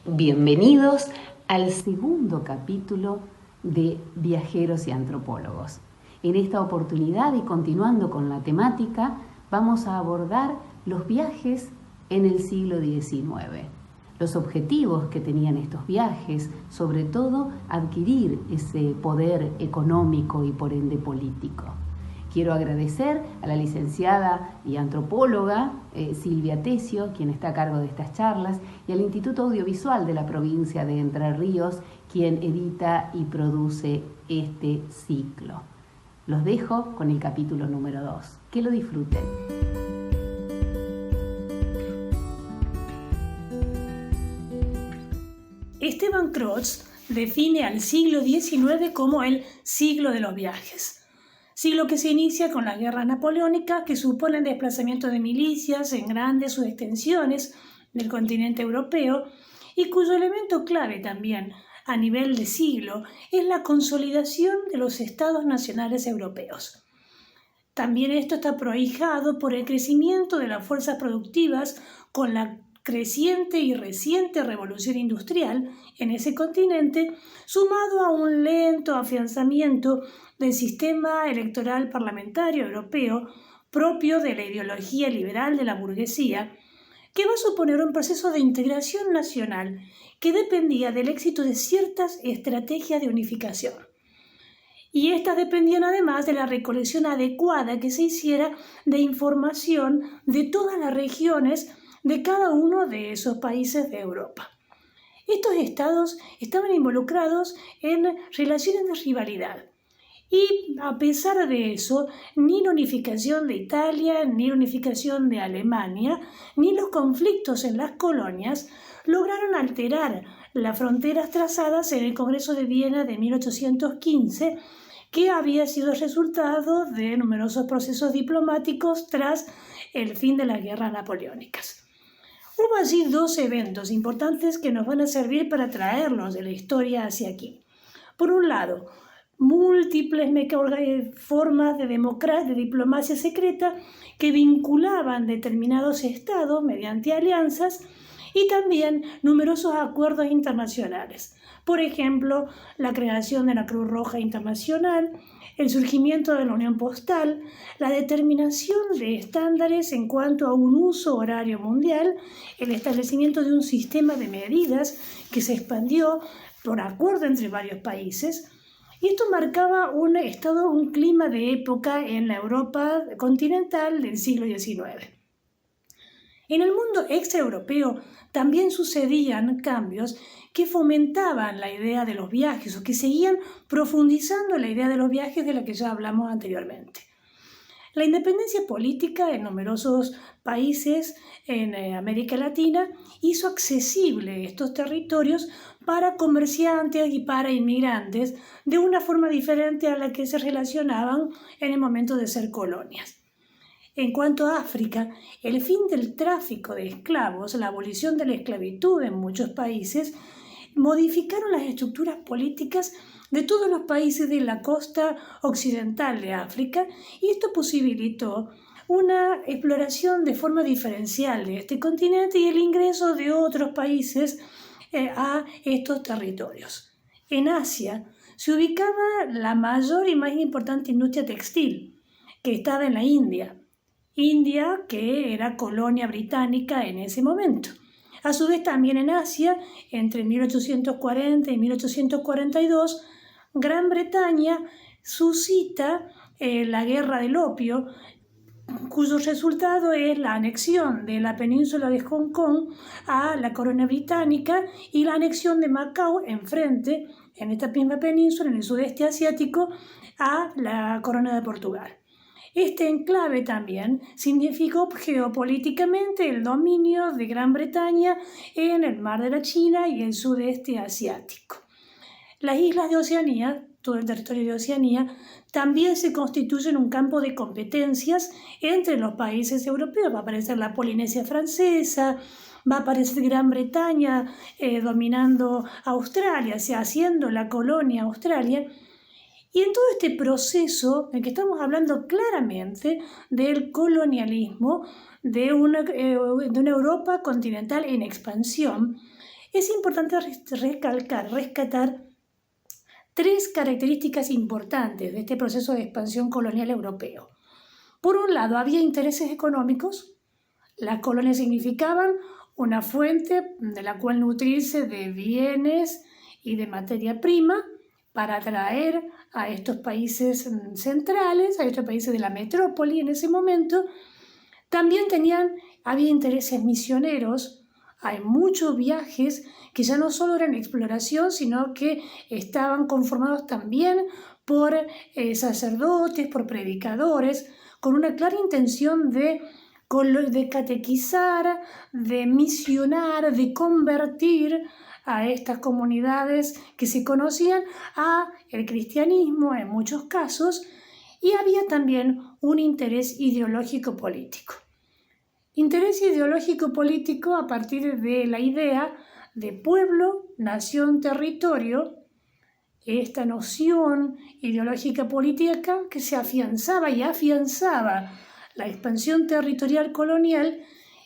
Bienvenidos al segundo capítulo de Viajeros y Antropólogos. En esta oportunidad y continuando con la temática, vamos a abordar los viajes en el siglo XIX, los objetivos que tenían estos viajes, sobre todo adquirir ese poder económico y por ende político. Quiero agradecer a la licenciada y antropóloga Silvia Tesio, quien está a cargo de estas charlas, y al Instituto Audiovisual de la provincia de Entre Ríos, quien edita y produce este ciclo. Los dejo con el capítulo número 2. Que lo disfruten. Esteban Crotz define al siglo XIX como el siglo de los viajes. Siglo que se inicia con las guerras napoleónicas, que suponen desplazamiento de milicias en grandes subextensiones del continente europeo y cuyo elemento clave también a nivel de siglo es la consolidación de los estados nacionales europeos. También esto está prohijado por el crecimiento de las fuerzas productivas con la creciente y reciente revolución industrial en ese continente, sumado a un lento afianzamiento del sistema electoral parlamentario europeo propio de la ideología liberal de la burguesía, que va a suponer un proceso de integración nacional que dependía del éxito de ciertas estrategias de unificación. Y estas dependían además de la recolección adecuada que se hiciera de información de todas las regiones de cada uno de esos países de Europa. Estos estados estaban involucrados en relaciones de rivalidad. Y a pesar de eso, ni la unificación de Italia, ni la unificación de Alemania, ni los conflictos en las colonias lograron alterar las fronteras trazadas en el Congreso de Viena de 1815, que había sido resultado de numerosos procesos diplomáticos tras el fin de las guerras napoleónicas. Hubo allí dos eventos importantes que nos van a servir para traerlos de la historia hacia aquí. Por un lado, múltiples formas de diplomacia secreta que vinculaban determinados estados mediante alianzas y también numerosos acuerdos internacionales. Por ejemplo, la creación de la Cruz Roja Internacional, el surgimiento de la Unión Postal, la determinación de estándares en cuanto a un uso horario mundial, el establecimiento de un sistema de medidas que se expandió por acuerdo entre varios países. Y esto marcaba un clima de época en la Europa continental del siglo XIX. En el mundo extraeuropeo también sucedían cambios que fomentaban la idea de los viajes o que seguían profundizando la idea de los viajes de la que ya hablamos anteriormente. La independencia política en numerosos países en América Latina hizo accesible estos territorios para comerciantes y para inmigrantes de una forma diferente a la que se relacionaban en el momento de ser colonias. En cuanto a África, el fin del tráfico de esclavos, la abolición de la esclavitud en muchos países, modificaron las estructuras políticas de todos los países de la costa occidental de África y esto posibilitó una exploración de forma diferencial de este continente y el ingreso de otros países a estos territorios. En Asia se ubicaba la mayor y más importante industria textil, que estaba en la India, que era colonia británica en ese momento. A su vez, también en Asia, entre 1840 y 1842, Gran Bretaña suscita la Guerra del Opio, cuyo resultado es la anexión de la península de Hong Kong a la corona británica y la anexión de Macao enfrente, en esta misma península, en el sudeste asiático, a la corona de Portugal. Este enclave también significó geopolíticamente el dominio de Gran Bretaña en el mar de la China y el sudeste asiático. Las islas de Oceanía, todo el territorio de Oceanía, también se constituyen un campo de competencias entre los países europeos. Va a aparecer la Polinesia francesa, va a aparecer Gran Bretaña dominando Australia, o sea, haciendo la colonia Australia. Y en todo este proceso en que estamos hablando claramente del colonialismo de una Europa continental en expansión, Es importante rescatar tres características importantes de este proceso de expansión colonial europeo. Por un lado, había intereses económicos. Las colonias significaban una fuente de la cual nutrirse de bienes y de materia prima para atraer a estos países centrales, a estos países de la metrópoli en ese momento. También había intereses misioneros. Hay muchos viajes que ya no solo eran exploración, sino que estaban conformados también por sacerdotes, por predicadores, con una clara intención de catequizar, de misionar, de convertir a estas comunidades que se conocían a el cristianismo en muchos casos, y había también un interés ideológico político. Interés ideológico político a partir de la idea de pueblo, nación, territorio, esta noción ideológica política que se afianzaba la expansión territorial colonial,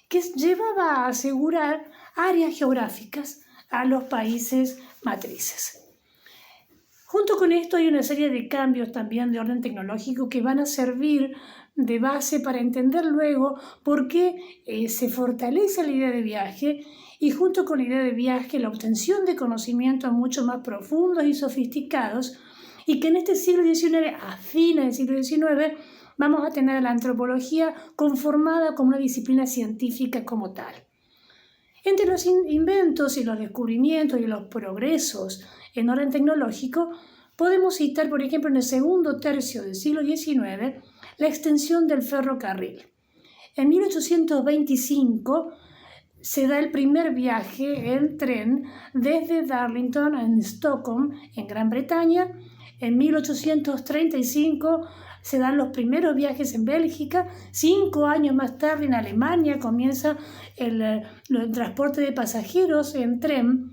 que llevaba a asegurar áreas geográficas a los países matrices. Junto con esto hay una serie de cambios también de orden tecnológico que van a servir de base para entender luego por qué se fortalece la idea de viaje, y junto con la idea de viaje la obtención de conocimientos mucho más profundos y sofisticados, y que en este siglo XIX, a fines del siglo XIX, vamos a tener la antropología conformada como una disciplina científica como tal. Entre los inventos y los descubrimientos y los progresos en orden tecnológico, podemos citar, por ejemplo, en el segundo tercio del siglo XIX, la extensión del ferrocarril. En 1825 se da el primer viaje en tren desde Darlington a Stockholm, en Gran Bretaña. En 1835 se dan los primeros viajes en Bélgica. 5 años más tarde, en Alemania, comienza el transporte de pasajeros en tren.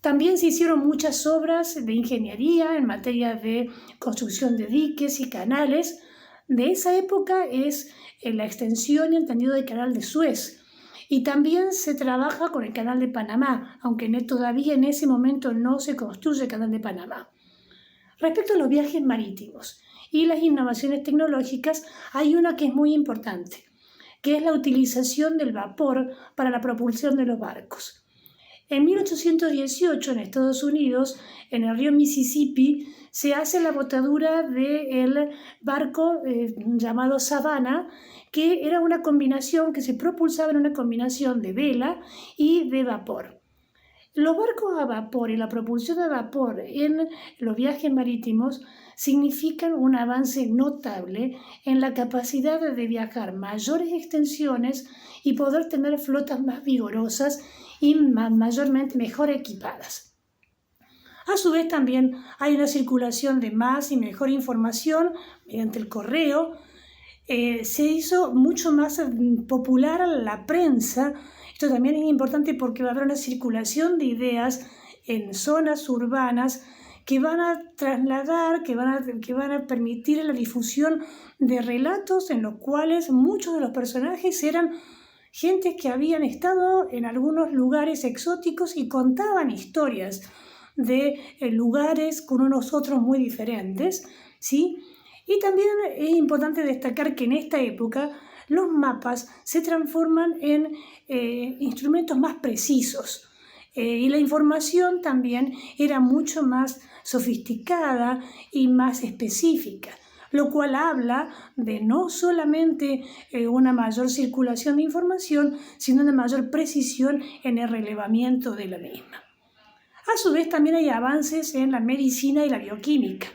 También se hicieron muchas obras de ingeniería en materia de construcción de diques y canales. De esa época es la extensión y el tendido del canal de Suez. Y también se trabaja con el canal de Panamá, aunque todavía en ese momento no se construye el canal de Panamá. Respecto a los viajes marítimos y las innovaciones tecnológicas, hay una que es muy importante, que es la utilización del vapor para la propulsión de los barcos. En 1818, en Estados Unidos, en el río Mississippi, se hace la botadura del barco llamado Savannah, que era una combinación que se propulsaba en una combinación de vela y de vapor. Los barcos a vapor y la propulsión a vapor en los viajes marítimos significan un avance notable en la capacidad de viajar mayores extensiones y poder tener flotas más vigorosas y mayormente mejor equipadas. A su vez también hay una circulación de más y mejor información mediante el correo. Se hizo mucho más popular la prensa. Esto también es importante porque va a haber una circulación de ideas en zonas urbanas que van a trasladar, que van a permitir la difusión de relatos en los cuales muchos de los personajes eran gentes que habían estado en algunos lugares exóticos y contaban historias de lugares con unos otros muy diferentes, ¿sí? Y también es importante destacar que en esta época los mapas se transforman en instrumentos más precisos y la información también era mucho más sofisticada y más específica, lo cual habla de no solamente una mayor circulación de información, sino una mayor precisión en el relevamiento de la misma. A su vez también hay avances en la medicina y la bioquímica.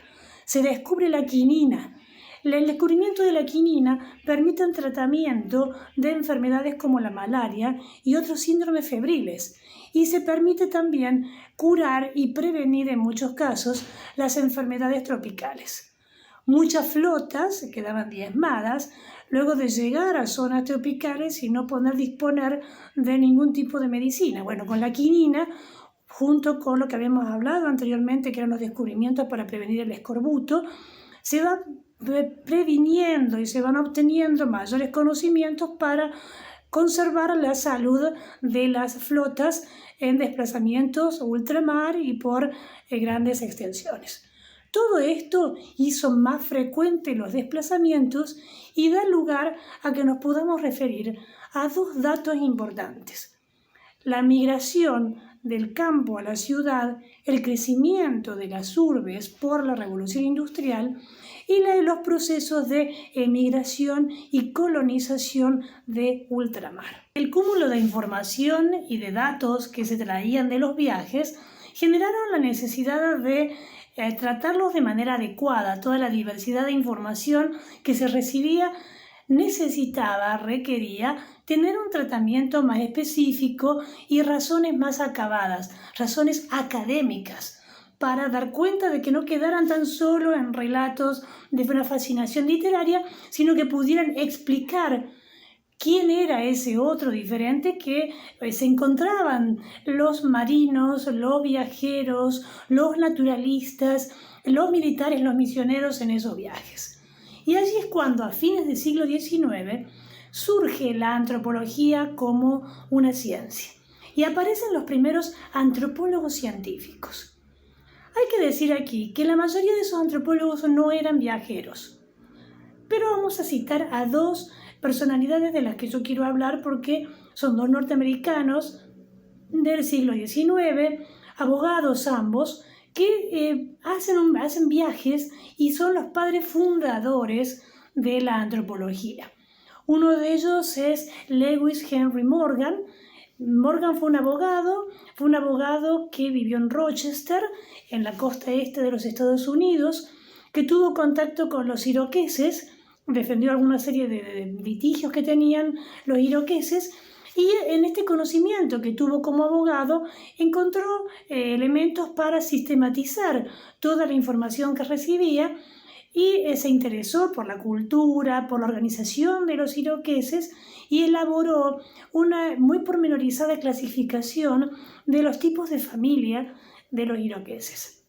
Se descubre la quinina. El descubrimiento de la quinina permite un tratamiento de enfermedades como la malaria y otros síndromes febriles, y se permite también curar y prevenir en muchos casos las enfermedades tropicales. Muchas flotas quedaban diezmadas luego de llegar a zonas tropicales y no poder disponer de ningún tipo de medicina. Bueno, con la quinina, junto con lo que habíamos hablado anteriormente, que eran los descubrimientos para prevenir el escorbuto, se va previniendo y se van obteniendo mayores conocimientos para conservar la salud de las flotas en desplazamientos ultramar y por grandes extensiones. Todo esto hizo más frecuentes los desplazamientos y da lugar a que nos podamos referir a dos datos importantes: la migración del campo a la ciudad, el crecimiento de las urbes por la revolución industrial y los procesos de emigración y colonización de ultramar. El cúmulo de información y de datos que se traían de los viajes generaron la necesidad de tratarlos de manera adecuada. Toda la diversidad de información que se recibía requería tener un tratamiento más específico y razones más acabadas, razones académicas, para dar cuenta de que no quedaran tan solo en relatos de una fascinación literaria, sino que pudieran explicar quién era ese otro diferente que se encontraban los marinos, los viajeros, los naturalistas, los militares, los misioneros en esos viajes. Y allí es cuando, a fines del siglo XIX, surge la antropología como una ciencia y aparecen los primeros antropólogos científicos. Hay que decir aquí que la mayoría de esos antropólogos no eran viajeros, pero vamos a citar a dos personalidades de las que yo quiero hablar porque son dos norteamericanos del siglo XIX, abogados ambos, que hacen viajes y son los padres fundadores de la antropología. Uno de ellos es Lewis Henry Morgan. Morgan fue un abogado que vivió en Rochester, en la costa este de los Estados Unidos, que tuvo contacto con los iroqueses, defendió alguna serie de litigios que tenían los iroqueses, y en este conocimiento que tuvo como abogado encontró elementos para sistematizar toda la información que recibía y se interesó por la cultura, por la organización de los iroqueses y elaboró una muy pormenorizada clasificación de los tipos de familia de los iroqueses.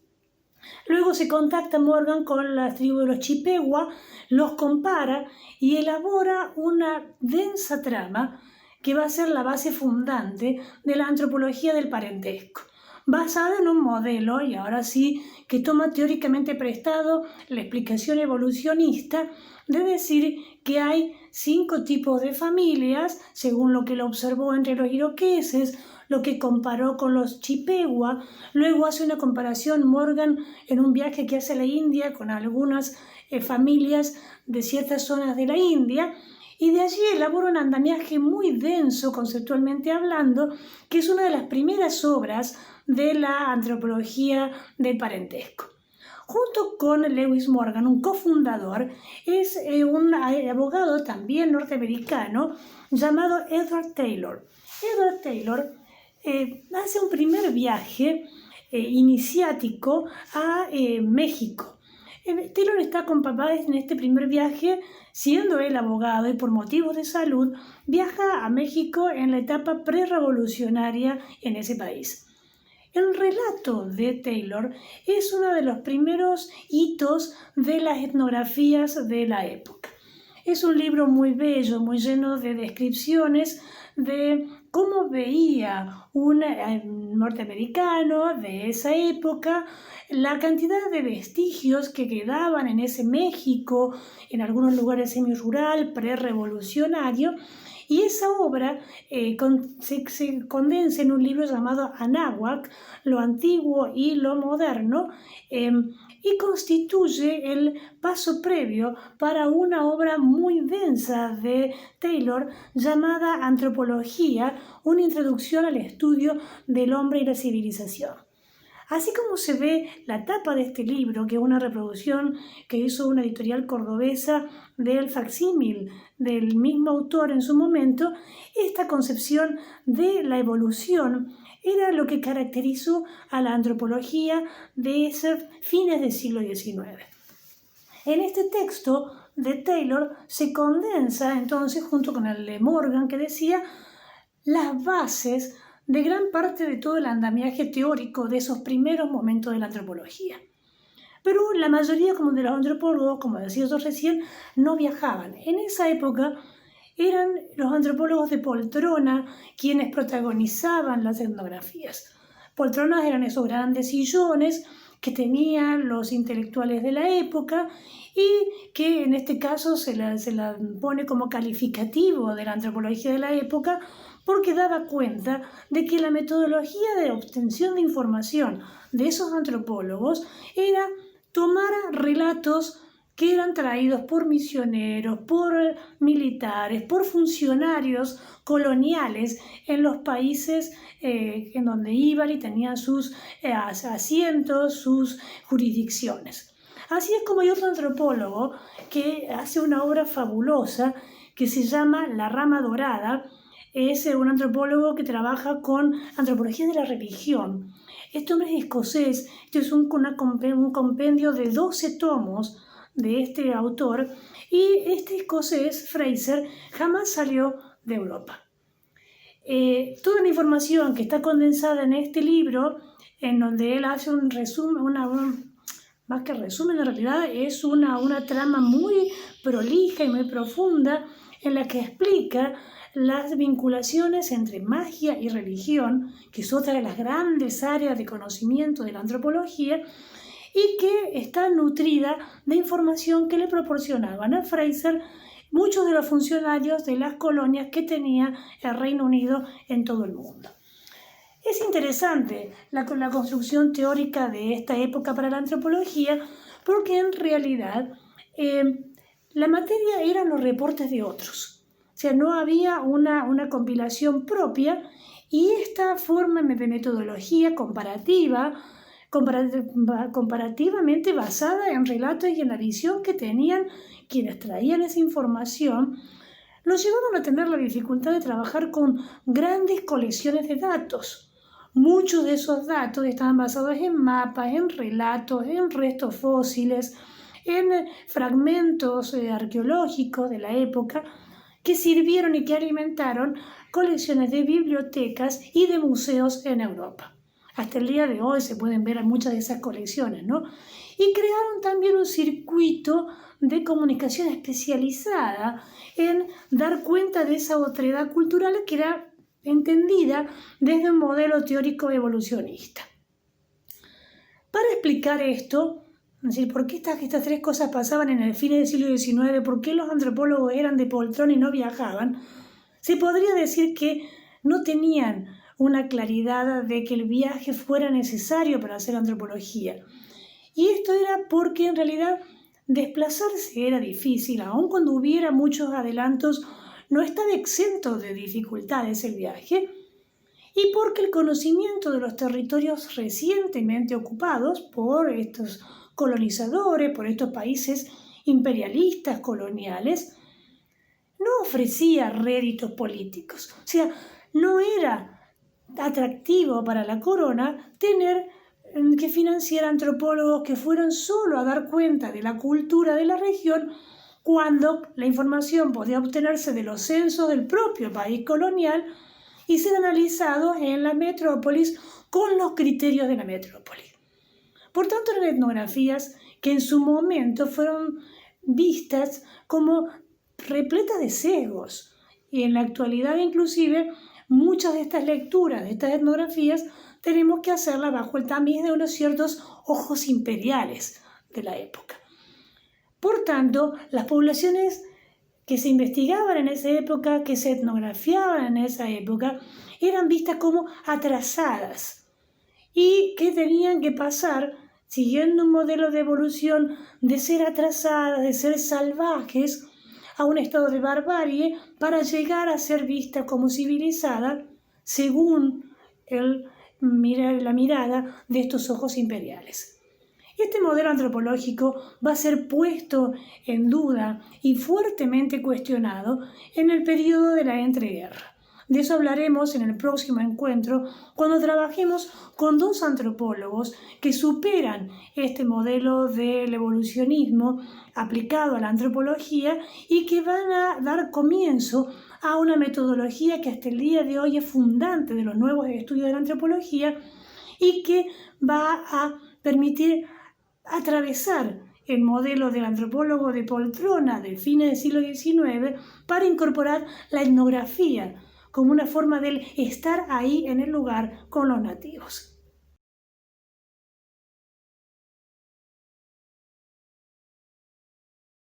Luego se contacta Morgan con la tribu de los Chippewa, los compara y elabora una densa trama que va a ser la base fundante de la antropología del parentesco, basada en un modelo, y ahora sí, que toma teóricamente prestado la explicación evolucionista de decir que hay 5 tipos de familias, según lo que lo observó entre los iroqueses, lo que comparó con los Chippewa. Luego hace una comparación Morgan en un viaje que hace a la India con algunas familias de ciertas zonas de la India, y de allí elabora un andamiaje muy denso conceptualmente hablando, que es una de las primeras obras de la antropología del parentesco. Junto con Lewis Morgan, un cofundador, es un abogado también norteamericano llamado Edward Taylor. Edward Taylor hace un primer viaje iniciático a México. Taylor está con papá en este primer viaje, siendo él abogado y por motivos de salud, viaja a México en la etapa prerrevolucionaria en ese país. El relato de Taylor es uno de los primeros hitos de las etnografías de la época. Es un libro muy bello, muy lleno de descripciones de cómo veía un norteamericano de esa época la cantidad de vestigios que quedaban en ese México, en algunos lugares semi-rural, pre-revolucionario, y esa obra se condensa en un libro llamado Anáhuac, lo antiguo y lo moderno, y constituye el paso previo para una obra muy densa de Taylor llamada Antropología, una introducción al estudio del hombre y la civilización. Así como se ve la tapa de este libro, que es una reproducción que hizo una editorial cordobesa del facsímil del mismo autor en su momento, esta concepción de la evolución era lo que caracterizó a la antropología de esos fines del siglo XIX. En este texto de Taylor se condensa entonces, junto con el de Morgan que decía, las bases de gran parte de todo el andamiaje teórico de esos primeros momentos de la antropología. Pero la mayoría como de los antropólogos, como decía yo recién, no viajaban. En esa época eran los antropólogos de poltrona quienes protagonizaban las etnografías. Poltronas eran esos grandes sillones que tenían los intelectuales de la época y que en este caso se la pone como calificativo de la antropología de la época, porque daba cuenta de que la metodología de obtención de información de esos antropólogos era tomar relatos que eran traídos por misioneros, por militares, por funcionarios coloniales en los países en donde iban y tenían sus asientos, sus jurisdicciones. Así es como hay otro antropólogo que hace una obra fabulosa que se llama La Rama Dorada. Es un antropólogo que trabaja con antropología de la religión. Este hombre es escocés, este es un compendio de 12 tomos de este autor, y este escocés, Fraser, jamás salió de Europa. Toda la información que está condensada en este libro, en donde él hace un resumen, más que resumen, en realidad es una trama muy prolija y muy profunda en la que explica las vinculaciones entre magia y religión, que es otra de las grandes áreas de conocimiento de la antropología, y que está nutrida de información que le proporcionaban a Fraser muchos de los funcionarios de las colonias que tenía el Reino Unido en todo el mundo. Es interesante la construcción teórica de esta época para la antropología, porque en realidad la materia eran los reportes de otros. O sea, no había una compilación propia, y esta forma de metodología comparativamente basada en relatos y en la visión que tenían quienes traían esa información, los llevaban a tener la dificultad de trabajar con grandes colecciones de datos. Muchos de esos datos estaban basados en mapas, en relatos, en restos fósiles, en fragmentos arqueológicos de la época que sirvieron y que alimentaron colecciones de bibliotecas y de museos en Europa. Hasta el día de hoy se pueden ver muchas de esas colecciones, ¿no? Y crearon también un circuito de comunicación especializada en dar cuenta de esa otredad cultural que era entendida desde un modelo teórico evolucionista. Para explicar esto, es decir, por qué estas tres cosas pasaban en el fin del siglo XIX, por qué los antropólogos eran de poltrón y no viajaban, se podría decir que no tenían una claridad de que el viaje fuera necesario para hacer antropología. Y esto era porque en realidad desplazarse era difícil, aun cuando hubiera muchos adelantos, no estaba exento de dificultades el viaje, y porque el conocimiento de los territorios recientemente ocupados por estos colonizadores, por estos países imperialistas coloniales, no ofrecía réditos políticos. O sea, no era atractivo para la corona tener que financiar antropólogos que fueran solo a dar cuenta de la cultura de la región, cuando la información podía obtenerse de los censos del propio país colonial y ser analizados en la metrópolis con los criterios de la metrópolis. Por tanto, eran etnografías que en su momento fueron vistas como repletas de sesgos, y en la actualidad inclusive muchas de estas lecturas, de estas etnografías, tenemos que hacerlas bajo el tamiz de unos ciertos ojos imperiales de la época. Por tanto, las poblaciones que se investigaban en esa época, que se etnografiaban en esa época, eran vistas como atrasadas y que tenían que pasar, siguiendo un modelo de evolución, de ser atrasadas, de ser salvajes, a un estado de barbarie para llegar a ser vista como civilizada según la mirada de estos ojos imperiales. Este modelo antropológico va a ser puesto en duda y fuertemente cuestionado en el periodo de la entreguerra. De eso hablaremos en el próximo encuentro, cuando trabajemos con dos antropólogos que superan este modelo del evolucionismo aplicado a la antropología y que van a dar comienzo a una metodología que hasta el día de hoy es fundante de los nuevos estudios de la antropología y que va a permitir atravesar el modelo del antropólogo de poltrona de fines del siglo XIX para incorporar la etnografía como una forma de estar ahí en el lugar con los nativos.